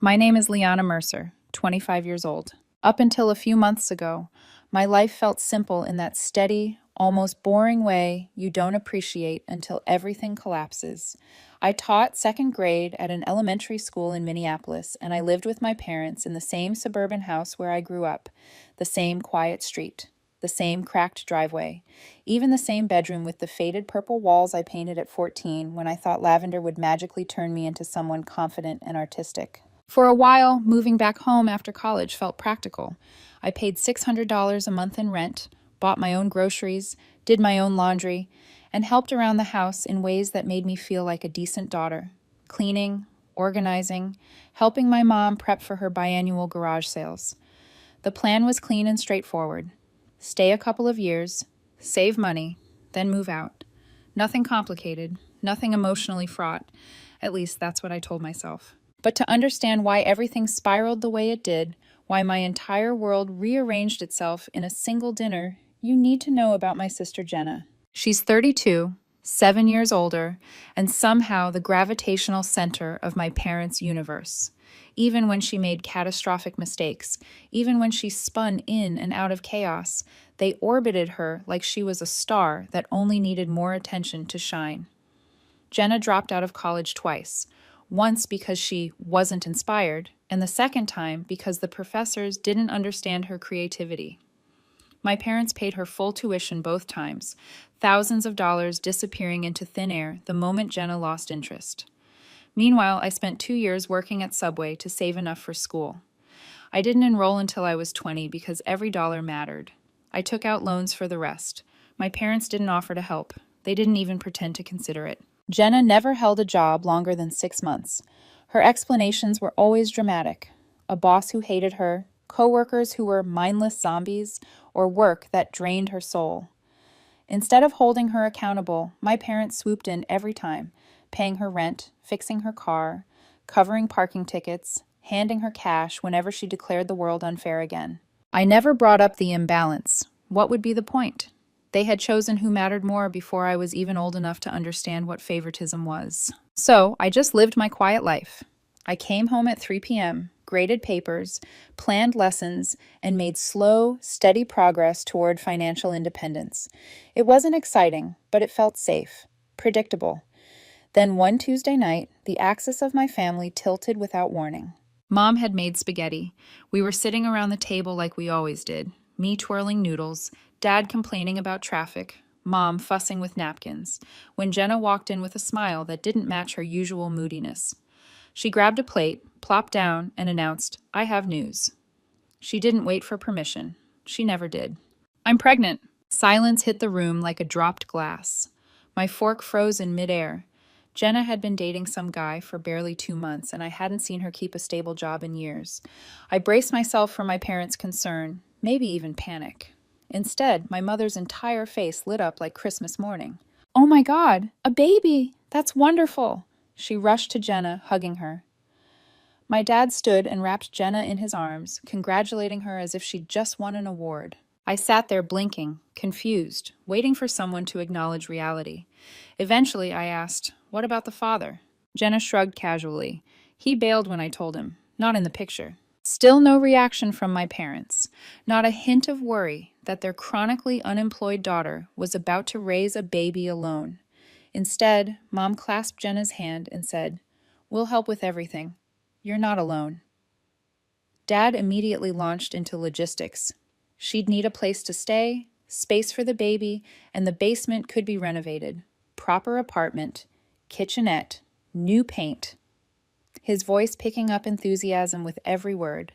My name is Liana Mercer, 25 years old. Up until a few months ago, my life felt simple in that steady, almost boring way you don't appreciate until everything collapses. I taught second grade at an elementary school in Minneapolis, and I lived with my parents in the same suburban house where I grew up, the same quiet street, the same cracked driveway, even the same bedroom with the faded purple walls I painted at 14 when I thought lavender would magically turn me into someone confident and artistic. For a while, moving back home after college felt practical. I paid $600 a month in rent, bought my own groceries, did my own laundry, and helped around the house in ways that made me feel like a decent daughter. Cleaning, organizing, helping my mom prep for her biannual garage sales. The plan was clean and straightforward. Stay a couple of years, save money, then move out. Nothing complicated, nothing emotionally fraught. At least that's what I told myself. But to understand why everything spiraled the way it did, why my entire world rearranged itself in a single dinner, you need to know about my sister Jenna. She's 32, 7 years older, and somehow the gravitational center of my parents' universe. Even when she made catastrophic mistakes, even when she spun in and out of chaos, they orbited her like she was a star that only needed more attention to shine. Jenna dropped out of college twice. Once because she wasn't inspired, and the second time because the professors didn't understand her creativity. My parents paid her full tuition both times, thousands of dollars disappearing into thin air the moment Jenna lost interest. Meanwhile, I spent 2 years working at Subway to save enough for school. I didn't enroll until I was 20 because every dollar mattered. I took out loans for the rest. My parents didn't offer to help. They didn't even pretend to consider it. Jenna never held a job longer than 6 months. Her explanations were always dramatic. A boss who hated her, coworkers who were mindless zombies, or work that drained her soul. Instead of holding her accountable, my parents swooped in every time, paying her rent, fixing her car, covering parking tickets, handing her cash whenever she declared the world unfair again. I never brought up the imbalance. What would be the point? They had chosen who mattered more before I was even old enough to understand what favoritism was. So I just lived my quiet life. I came home at 3 p.m., graded papers, planned lessons, and made slow, steady progress toward financial independence. It wasn't exciting, but it felt safe, predictable. Then one Tuesday night, the axis of my family tilted without warning. Mom had made spaghetti. We were sitting around the table like we always did, me twirling noodles, Dad complaining about traffic, Mom fussing with napkins, when Jenna walked in with a smile that didn't match her usual moodiness. She grabbed a plate, plopped down, and announced, "I have news." She didn't wait for permission. She never did. "I'm pregnant." Silence hit the room like a dropped glass. My fork froze in midair. Jenna had been dating some guy for barely 2 months, and I hadn't seen her keep a stable job in years. I braced myself for my parents' concern, maybe even panic. Instead, my mother's entire face lit up like Christmas morning. "Oh my God, a baby! That's wonderful!" She rushed to Jenna, hugging her. My dad stood and wrapped Jenna in his arms, congratulating her as if she'd just won an award. I sat there blinking, confused, waiting for someone to acknowledge reality. Eventually, I asked, "What about the father?" Jenna shrugged casually. "He bailed when I told him. Not in the picture." Still no reaction from my parents. Not a hint of worry that their chronically unemployed daughter was about to raise a baby alone. Instead, Mom clasped Jenna's hand and said, "We'll help with everything. You're not alone." Dad immediately launched into logistics. She'd need a place to stay, space for the baby, and the basement could be renovated. Proper apartment, kitchenette, new paint. His voice picking up enthusiasm with every word.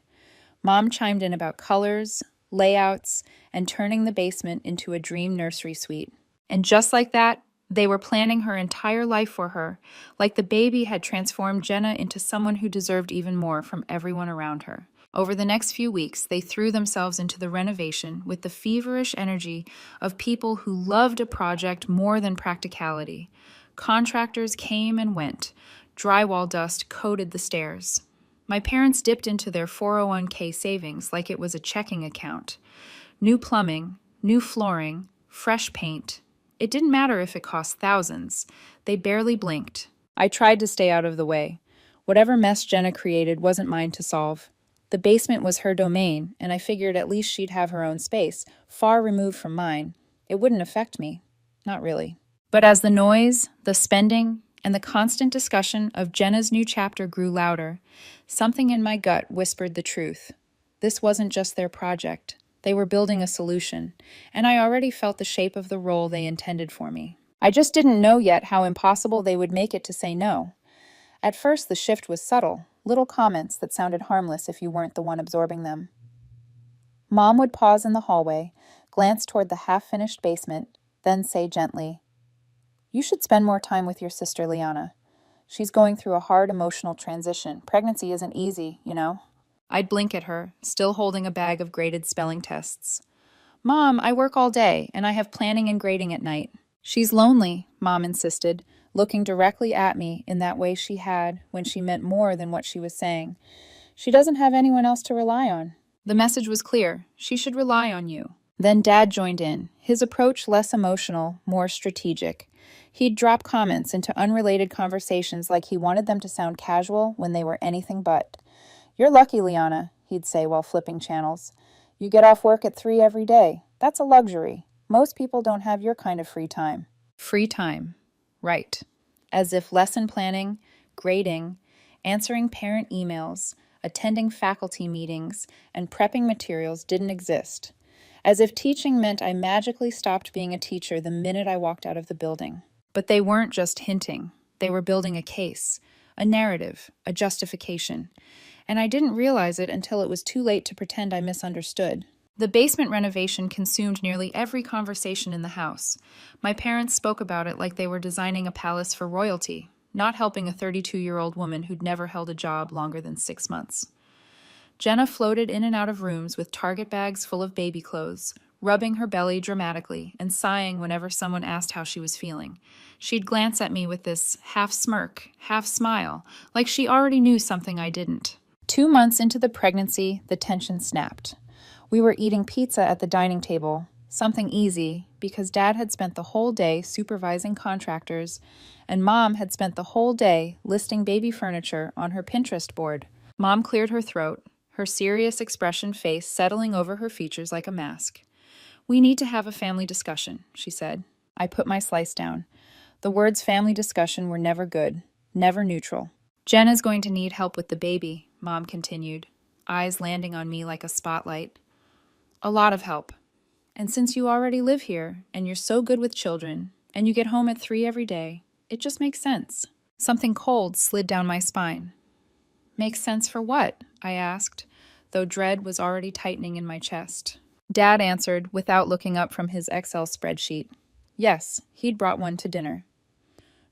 Mom chimed in about colors, layouts, and turning the basement into a dream nursery suite. And just like that, they were planning her entire life for her, like the baby had transformed Jenna into someone who deserved even more from everyone around her. Over the next few weeks, they threw themselves into the renovation with the feverish energy of people who loved a project more than practicality. Contractors came and went. Drywall dust coated the stairs. My parents dipped into their 401k savings like it was a checking account. New plumbing, new flooring, fresh paint. It didn't matter if it cost thousands. They barely blinked. I tried to stay out of the way. Whatever mess Jenna created wasn't mine to solve. The basement was her domain, and I figured at least she'd have her own space, far removed from mine. It wouldn't affect me. Not really. But as the noise, the spending, and the constant discussion of Jenna's new chapter grew louder, something in my gut whispered the truth. This wasn't just their project. They were building a solution, and I already felt the shape of the role they intended for me. I just didn't know yet how impossible they would make it to say no. At first, the shift was subtle, little comments that sounded harmless if you weren't the one absorbing them. Mom would pause in the hallway, glance toward the half-finished basement, then say gently, "You should spend more time with your sister, Liana. She's going through a hard emotional transition. Pregnancy isn't easy, you know." I'd blink at her, still holding a bag of graded spelling tests. "Mom, I work all day, and I have planning and grading at night." "She's lonely," Mom insisted, looking directly at me in that way she had when she meant more than what she was saying. "She doesn't have anyone else to rely on." The message was clear. She should rely on you. Then Dad joined in, his approach less emotional, more strategic. He'd drop comments into unrelated conversations like he wanted them to sound casual when they were anything but. "You're lucky, Liana," he'd say while flipping channels. "You get off work at 3 every day. That's a luxury. Most people don't have your kind of free time." Free time. Right. As if lesson planning, grading, answering parent emails, attending faculty meetings, and prepping materials didn't exist. As if teaching meant I magically stopped being a teacher the minute I walked out of the building. But they weren't just hinting. They were building a case, a narrative, a justification. And I didn't realize it until it was too late to pretend I misunderstood. The basement renovation consumed nearly every conversation in the house. My parents spoke about it like they were designing a palace for royalty, not helping a 32-year-old woman who'd never held a job longer than 6 months. Jenna floated in and out of rooms with Target bags full of baby clothes, rubbing her belly dramatically and sighing whenever someone asked how she was feeling. She'd glance at me with this half smirk, half smile, like she already knew something I didn't. 2 months into the pregnancy, the tension snapped. We were eating pizza at the dining table, something easy, because Dad had spent the whole day supervising contractors, and Mom had spent the whole day listing baby furniture on her Pinterest board. Mom cleared her throat, her serious expression face settling over her features like a mask. "We need to have a family discussion," she said. I put my slice down. The words family discussion were never good, never neutral. "Jen is going to need help with the baby," Mom continued, eyes landing on me like a spotlight. "A lot of help. And since you already live here, and you're so good with children, and you get home at 3 every day, it just makes sense." Something cold slid down my spine. "Makes sense for what?" I asked, though dread was already tightening in my chest. Dad answered without looking up from his Excel spreadsheet. Yes, he'd brought one to dinner.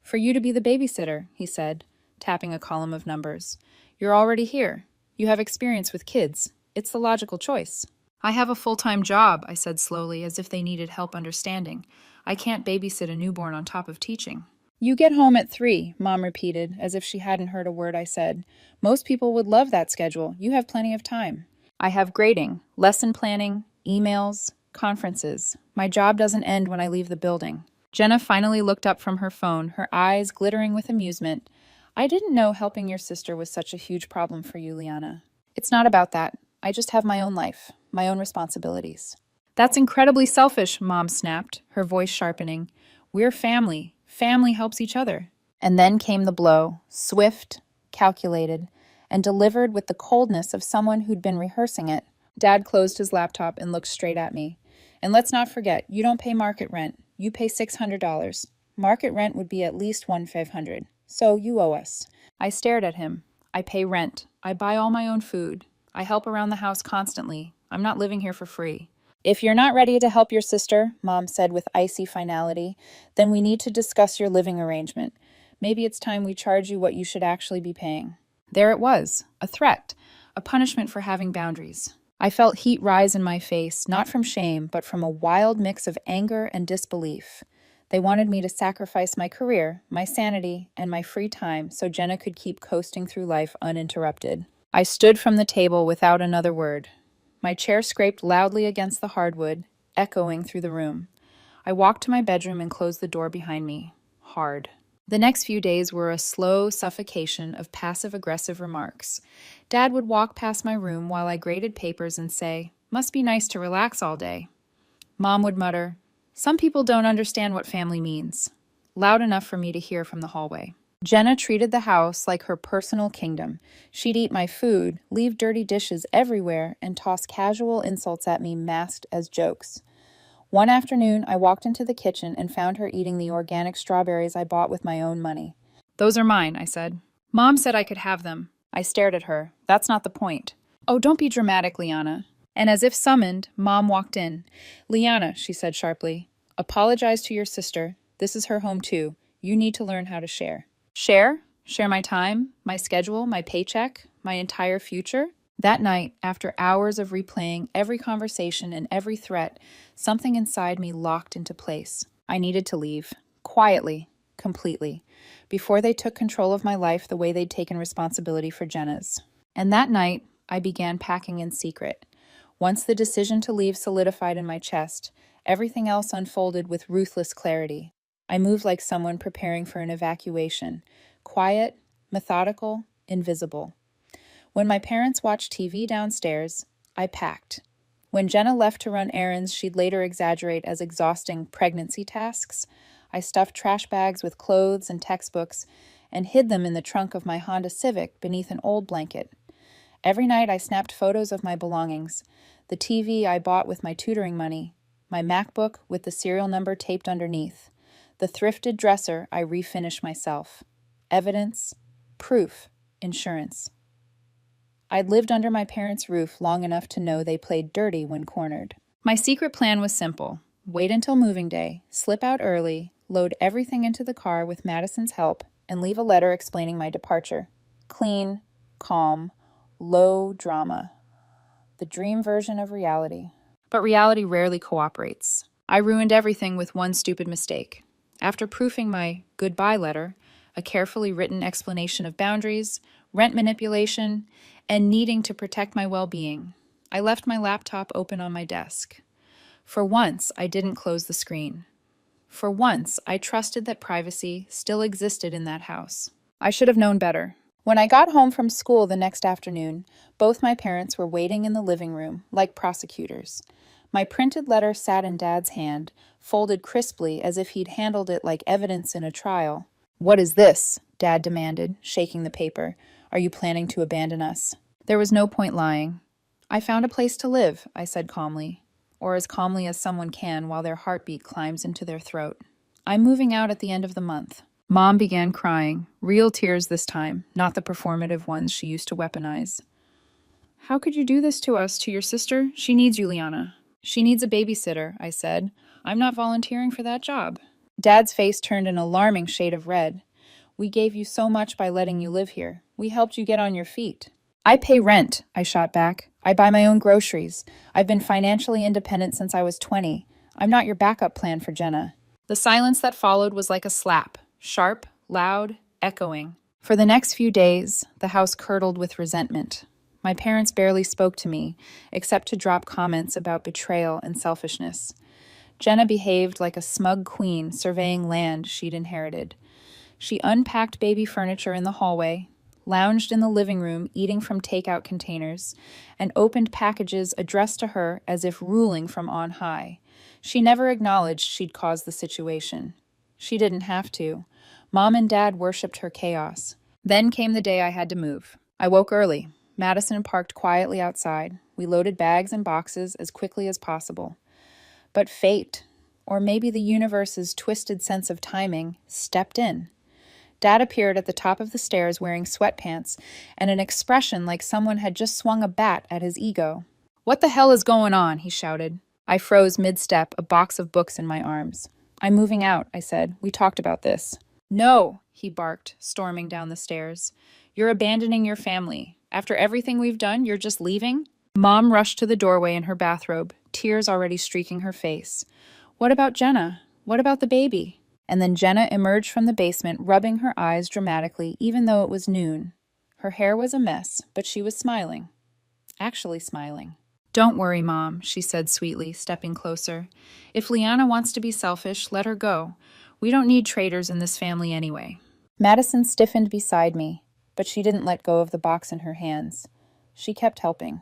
"For you to be the babysitter," he said, tapping a column of numbers. "You're already here. You have experience with kids. It's the logical choice." "I have a full-time job," I said slowly, as if they needed help understanding. "I can't babysit a newborn on top of teaching." "You get home at 3, Mom repeated, as if she hadn't heard a word I said. "Most people would love that schedule. You have plenty of time." "I have grading, lesson planning, emails, conferences. My job doesn't end when I leave the building." Jenna finally looked up from her phone, her eyes glittering with amusement. "I didn't know helping your sister was such a huge problem for you, Liana. It's not about that. I just have my own life, my own responsibilities." "That's incredibly selfish," Mom snapped, her voice sharpening. "We're family. Family helps each other." And then came the blow, swift, calculated, and delivered with the coldness of someone who'd been rehearsing it. Dad closed his laptop and looked straight at me. "And let's not forget, you don't pay market rent. You pay $600. Market rent would be at least $1,500. So you owe us." I stared at him. "I pay rent. I buy all my own food. I help around the house constantly. I'm not living here for free." "If you're not ready to help your sister," Mom said with icy finality, "then we need to discuss your living arrangement. Maybe it's time we charge you what you should actually be paying." There it was, a threat, a punishment for having boundaries. I felt heat rise in my face, not from shame, but from a wild mix of anger and disbelief. They wanted me to sacrifice my career, my sanity, and my free time so Jenna could keep coasting through life uninterrupted. I stood from the table without another word. My chair scraped loudly against the hardwood, echoing through the room. I walked to my bedroom and closed the door behind me. Hard. The next few days were a slow suffocation of passive-aggressive remarks. Dad would walk past my room while I graded papers and say, "Must be nice to relax all day." Mom would mutter, "Some people don't understand what family means," loud enough for me to hear from the hallway. Jenna treated the house like her personal kingdom. She'd eat my food, leave dirty dishes everywhere, and toss casual insults at me masked as jokes. One afternoon, I walked into the kitchen and found her eating the organic strawberries I bought with my own money. "Those are mine," I said. "Mom said I could have them." I stared at her. "That's not the point." "Oh, don't be dramatic, Liana." And as if summoned, Mom walked in. "Liana," she said sharply, "apologize to your sister. This is her home too. You need to learn how to share." Share? Share my time, my schedule, my paycheck, my entire future? That night, after hours of replaying every conversation and every threat, something inside me locked into place. I needed to leave. Quietly. Completely. Before they took control of my life the way they'd taken responsibility for Jenna's. And that night, I began packing in secret. Once the decision to leave solidified in my chest, everything else unfolded with ruthless clarity. I moved like someone preparing for an evacuation. Quiet, methodical, invisible. When my parents watched TV downstairs, I packed. When Jenna left to run errands she'd later exaggerate as exhausting pregnancy tasks, I stuffed trash bags with clothes and textbooks and hid them in the trunk of my Honda Civic beneath an old blanket. Every night I snapped photos of my belongings, the TV I bought with my tutoring money, my MacBook with the serial number taped underneath, the thrifted dresser I refinished myself. Evidence, proof, insurance. I'd lived under my parents' roof long enough to know they played dirty when cornered. My secret plan was simple. Wait until moving day, slip out early, load everything into the car with Madison's help, and leave a letter explaining my departure. Clean, calm, low drama. The dream version of reality. But reality rarely cooperates. I ruined everything with one stupid mistake. After proofing my goodbye letter, a carefully written explanation of boundaries, rent manipulation, and needing to protect my well-being, I left my laptop open on my desk. For once, I didn't close the screen. For once, I trusted that privacy still existed in that house. I should have known better. When I got home from school the next afternoon, both my parents were waiting in the living room, like prosecutors. My printed letter sat in Dad's hand, folded crisply as if he'd handled it like evidence in a trial. "What is this?" Dad demanded, shaking the paper. "Are you planning to abandon us?" There was no point lying. "I found a place to live," I said calmly, or as calmly as someone can while their heartbeat climbs into their throat. "I'm moving out at the end of the month." Mom began crying, real tears this time, not the performative ones she used to weaponize. "How could you do this to us, to your sister? She needs you, Liana." "She needs a babysitter," I said. "I'm not volunteering for that job." Dad's face turned an alarming shade of red. "We gave you so much by letting you live here. We helped you get on your feet." "I pay rent," I shot back. "I buy my own groceries. I've been financially independent since I was 20. I'm not your backup plan for Jenna." The silence that followed was like a slap, sharp, loud, echoing. For the next few days, the house curdled with resentment. My parents barely spoke to me, except to drop comments about betrayal and selfishness. Jenna behaved like a smug queen surveying land she'd inherited. She unpacked baby furniture in the hallway, lounged in the living room eating from takeout containers, and opened packages addressed to her as if ruling from on high. She never acknowledged she'd caused the situation. She didn't have to. Mom and Dad worshipped her chaos. Then came the day I had to move. I woke early. Madison parked quietly outside. We loaded bags and boxes as quickly as possible. But fate, or maybe the universe's twisted sense of timing, stepped in. Dad appeared at the top of the stairs wearing sweatpants and an expression like someone had just swung a bat at his ego. "What the hell is going on?" he shouted. I froze mid-step, a box of books in my arms. "I'm moving out," I said. "We talked about this." "No," he barked, storming down the stairs. "You're abandoning your family. After everything we've done, you're just leaving?" Mom rushed to the doorway in her bathrobe, tears already streaking her face. "What about Jenna? What about the baby?" And then Jenna emerged from the basement, rubbing her eyes dramatically, even though it was noon. Her hair was a mess, but she was smiling. Actually smiling. "Don't worry, Mom," she said sweetly, stepping closer. "If Liana wants to be selfish, let her go. We don't need traitors in this family anyway. Madison stiffened beside me, but she didn't let go of the box in her hands. She kept helping.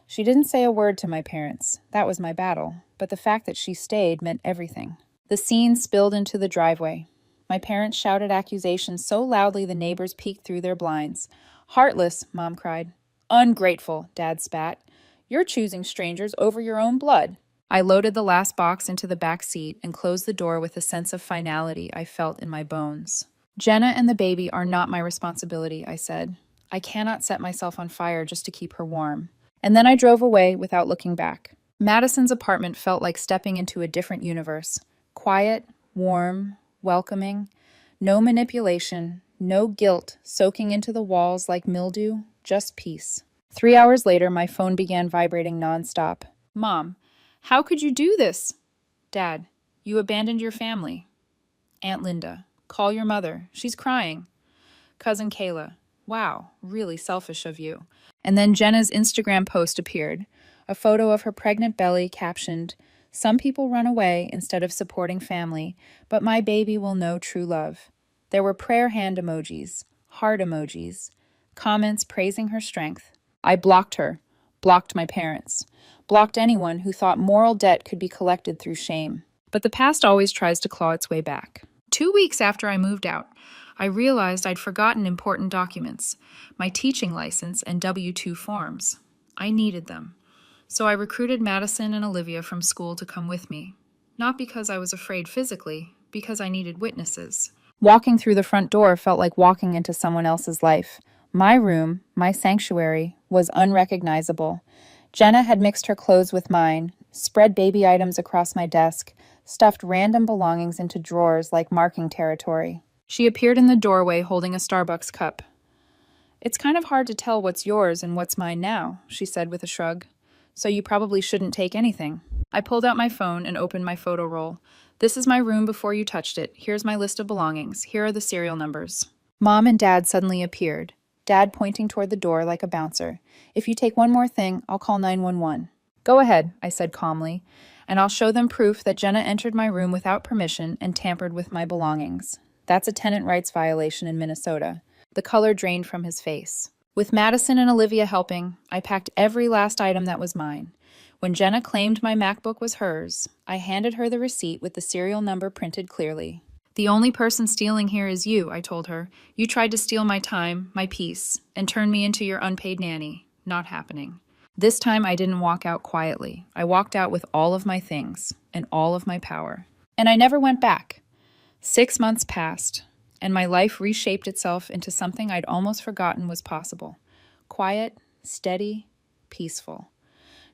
She didn't say a word to my parents. That was my battle, but the fact that she stayed meant everything. The scene spilled into the driveway. My parents shouted accusations so loudly the neighbors peeked through their blinds. "Heartless," Mom cried. "Ungrateful," Dad spat. "You're choosing strangers over your own blood." I loaded the last box into the back seat and closed the door with a sense of finality I felt in my bones. "Jenna and the baby are not my responsibility," I said. "I cannot set myself on fire just to keep her warm." And then I drove away without looking back. Madison's apartment felt like stepping into a different universe. Quiet, warm, welcoming. No manipulation, no guilt soaking into the walls like mildew, just peace. 3 hours later, my phone began vibrating nonstop. "Mom, how could you do this?" "Dad, you abandoned your family." "Aunt Linda, call your mother. She's crying." "Cousin Kayla, wow, really selfish of you." And then Jenna's Instagram post appeared, a photo of her pregnant belly captioned, "Some people run away instead of supporting family, but my baby will know true love." There were prayer hand emojis, heart emojis, comments praising her strength. I blocked her, blocked my parents, blocked anyone who thought moral debt could be collected through shame. But the past always tries to claw its way back. 2 weeks after I moved out, I realized I'd forgotten important documents, my teaching license and W-2 forms. I needed them. So I recruited Madison and Olivia from school to come with me. Not because I was afraid physically, because I needed witnesses. Walking through the front door felt like walking into someone else's life. My room, my sanctuary, was unrecognizable. Jenna had mixed her clothes with mine, spread baby items across my desk, stuffed random belongings into drawers like marking territory. She appeared in the doorway holding a Starbucks cup. "It's kind of hard to tell what's yours and what's mine now," she said with a shrug. "So you probably shouldn't take anything." I pulled out my phone and opened my photo roll. "This is my room before you touched it. Here's my list of belongings. Here are the serial numbers." Mom and Dad suddenly appeared, Dad pointing toward the door like a bouncer. "If you take one more thing, I'll call 911. "Go ahead," I said calmly, "and I'll show them proof that Jenna entered my room without permission and tampered with my belongings. That's a tenant rights violation in Minnesota." The color drained from his face. With Madison and Olivia helping, I packed every last item that was mine. When Jenna claimed my MacBook was hers, I handed her the receipt with the serial number printed clearly. "The only person stealing here is you," I told her. "You tried to steal my time, my peace, and turn me into your unpaid nanny. Not happening." This time I didn't walk out quietly. I walked out with all of my things and all of my power. And I never went back. 6 months passed, and my life reshaped itself into something I'd almost forgotten was possible. Quiet, steady, peaceful.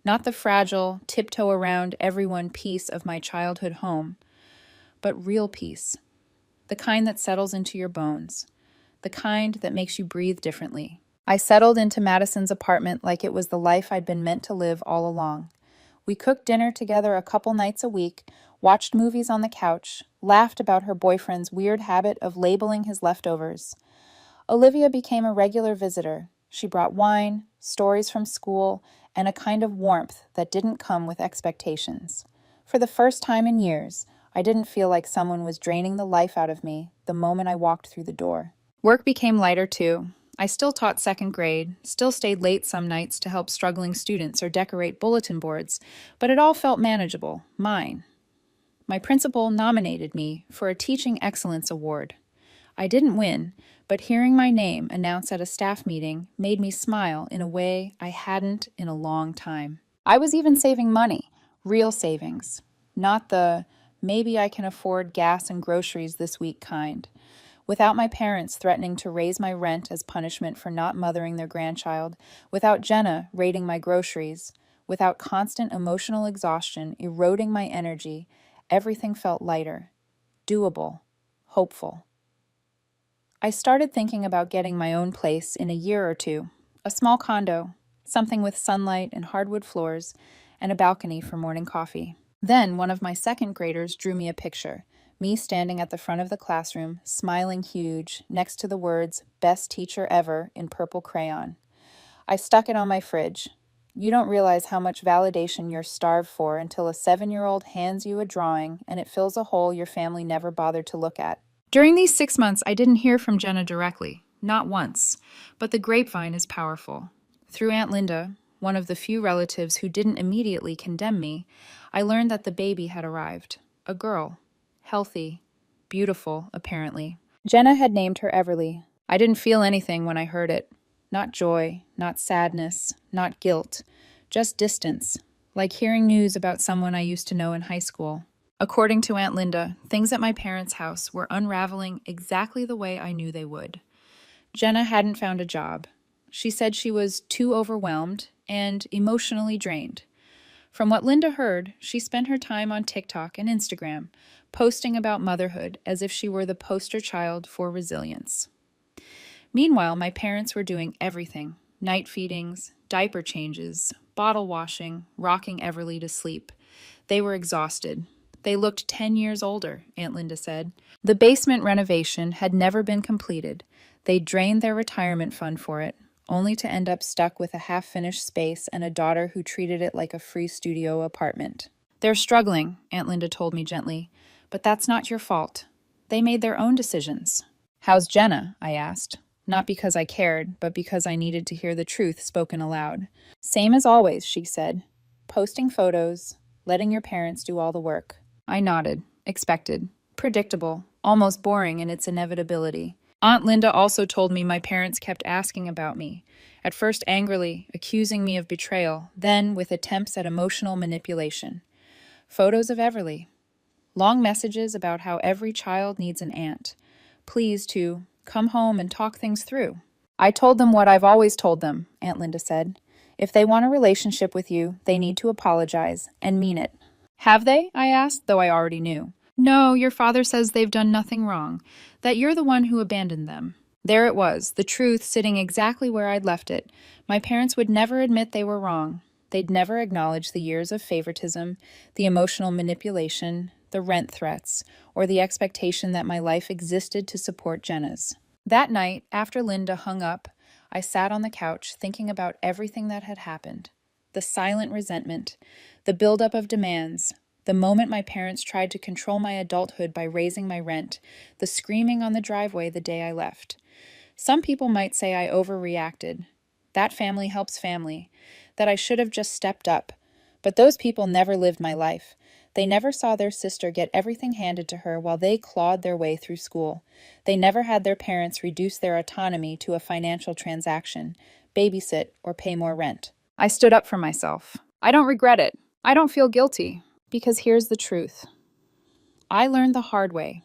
Not the fragile, tiptoe around everyone peace of my childhood home, but real peace. The kind that settles into your bones. The kind that makes you breathe differently. I settled into Madison's apartment like it was the life I'd been meant to live all along. We cooked dinner together a couple nights a week, watched movies on the couch, laughed about her boyfriend's weird habit of labeling his leftovers. Olivia became a regular visitor. She brought wine, stories from school, and a kind of warmth that didn't come with expectations. For the first time in years, I didn't feel like someone was draining the life out of me the moment I walked through the door. Work became lighter too. I still taught second grade, still stayed late some nights to help struggling students or decorate bulletin boards, but it all felt manageable, mine. My principal nominated me for a Teaching Excellence Award. I didn't win, but hearing my name announced at a staff meeting made me smile in a way I hadn't in a long time. I was even saving money, real savings, not the maybe I can afford gas and groceries this week kind. Without my parents threatening to raise my rent as punishment for not mothering their grandchild, without Jenna raiding my groceries, without constant emotional exhaustion eroding my energy, everything felt lighter, doable, hopeful. I started thinking about getting my own place in a year or two, a small condo, something with sunlight and hardwood floors, and a balcony for morning coffee. Then one of my second graders drew me a picture, me standing at the front of the classroom, smiling huge, next to the words, "Best Teacher Ever," in purple crayon. I stuck it on my fridge. You don't realize how much validation you're starved for until a 7-year-old hands you a drawing and it fills a hole your family never bothered to look at. During these 6 months, I didn't hear from Jenna directly, not once, but the grapevine is powerful. Through Aunt Linda, one of the few relatives who didn't immediately condemn me, I learned that the baby had arrived. A girl. Healthy. Beautiful, apparently. Jenna had named her Everly. I didn't feel anything when I heard it. Not joy, not sadness, not guilt. Just distance, like hearing news about someone I used to know in high school. According to Aunt Linda, things at my parents' house were unraveling exactly the way I knew they would. Jenna hadn't found a job. She said she was too overwhelmed and emotionally drained. From what Linda heard, she spent her time on TikTok and Instagram, posting about motherhood as if she were the poster child for resilience. Meanwhile, my parents were doing everything: night feedings, diaper changes, bottle washing, rocking Everly to sleep. They were exhausted. They looked 10 years older, Aunt Linda said. The basement renovation had never been completed. They drained their retirement fund for it, only to end up stuck with a half-finished space and a daughter who treated it like a free studio apartment. They're struggling, Aunt Linda told me gently, but that's not your fault. They made their own decisions. How's Jenna? I asked. Not because I cared, but because I needed to hear the truth spoken aloud. Same as always, she said. Posting photos, letting your parents do all the work. I nodded. Expected. Predictable. Almost boring in its inevitability. Aunt Linda also told me my parents kept asking about me, at first angrily, accusing me of betrayal, then with attempts at emotional manipulation. Photos of Everly. Long messages about how every child needs an aunt. Please to come home and talk things through. I told them what I've always told them, Aunt Linda said. If they want a relationship with you, they need to apologize, and mean it. Have they? I asked, though I already knew. No, your father says they've done nothing wrong, that you're the one who abandoned them. There it was, the truth sitting exactly where I'd left it. My parents would never admit they were wrong. They'd never acknowledge the years of favoritism, the emotional manipulation, the rent threats, or the expectation that my life existed to support Jenna's. That night, after Linda hung up, I sat on the couch thinking about everything that had happened. The silent resentment, the buildup of demands, the moment my parents tried to control my adulthood by raising my rent, the screaming on the driveway the day I left. Some people might say I overreacted. That family helps family, that I should have just stepped up. But those people never lived my life. They never saw their sister get everything handed to her while they clawed their way through school. They never had their parents reduce their autonomy to a financial transaction, babysit, or pay more rent. I stood up for myself. I don't regret it. I don't feel guilty. Because here's the truth. I learned the hard way.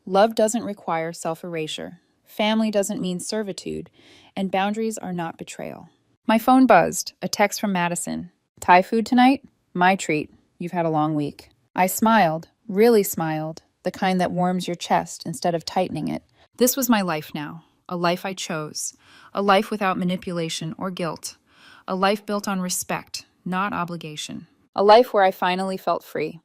Love doesn't require self-erasure. Family doesn't mean servitude. And boundaries are not betrayal. My phone buzzed. A text from Madison. Thai food tonight? My treat. You've had a long week. I smiled. Really smiled. The kind that warms your chest instead of tightening it. This was my life now. A life I chose. A life without manipulation or guilt. A life built on respect, not obligation. A life where I finally felt free.